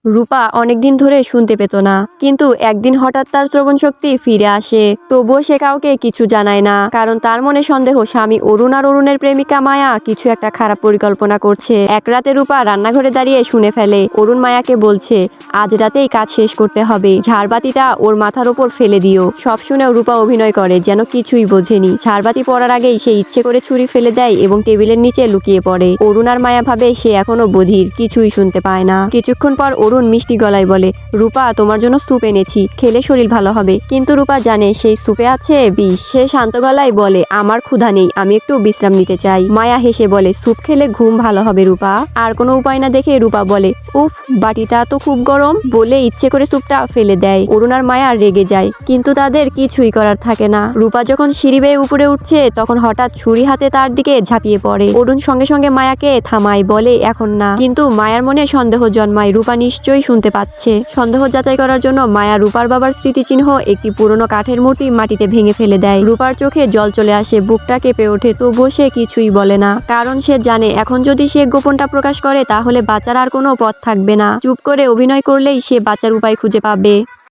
রূপা অনেকদিন ধরে শুনতে পেত না, কিন্তু একদিন হঠাৎ তার শ্রবণ শক্তি ফিরে আসে। তবুও সে কাউকে কিছু জানায় না, কারণ তার মনে সন্দেহ স্বামী অরুণ আর অরুণের প্রেমিকা মায়া কিছু একটা খারাপ পরিকল্পনা করছে। এক রাতে রূপা রান্নাঘরে দাঁড়িয়ে শুনে ফেলে অরুণ মায়াকে বলছে, আজ রাতেই কাজ শেষ করতে হবে, ঝাড়বাতিটা ওর মাথার ওপর ফেলে দিও। সব শুনেও রূপা অভিনয় করে যেন কিছুই বোঝেনি। ঝাড়বাতি পড়ার আগেই সে ইচ্ছে করে ছুরি ফেলে দেয় এবং টেবিলের নিচে লুকিয়ে পড়ে। অরুণ আর মায়া ভাবে সে এখনো বধির, কিছুই শুনতে পায় না। কিছুক্ষণ পর অরুণ মিষ্টি গলায় বলে, রূপা তোমার জন্য স্যুপ এনেছি, খেলে শরীর ভালো হবে। কিন্তু রূপা জানে সেই স্যুপে আছে বিষ। সে শান্ত গলায় বলে, আমার ক্ষুধা নেই, আমি একটু বিশ্রাম নিতে চাই। মায়া হেসে বলে, স্যুপ খেলে ঘুম ভালো হবে রূপা। আর কোনো উপায় না দেখে রূপা বলে, উফ বাটিটা তো খুব গরম, বলে ইচ্ছে করে স্যুপটা ফেলে দেয়। অরুণ আর মায়া রেগে যায়, কিন্তু তাদের কিছুই করার থাকে না। রূপা যখন সিঁড়ি বেয়ে উপরে উঠছে তখন হঠাৎ ছুরি হাতে তার দিকে ঝাঁপিয়ে পড়ে। অরুণ সঙ্গে সঙ্গে মায়াকে থামায়, বলে এখন না। কিন্তু মায়ার মনে সন্দেহ জন্মায়, রূপা নিশ্চয়ই শুনতে পাচ্ছে। সন্দেহ যাচাই করার জন্য মায়া রূপার বাবার স্মৃতিচিহ্ন একটি পুরনো কাঠের মূর্তি মাটিতে ভেঙে ফেলে দেয়। রূপার চোখে জল চলে আসে, বুকটা কেঁপে ওঠে, তবুও সে কিছুই বলে না, কারণ সে জানে এখন যদি সে গোপনটা প্রকাশ করে তাহলে বাঁচার আর কোনো পথ থাকবে না। চুপ করে অভিনয় করলেই সে বাঁচার উপায় খুঁজে পাবে।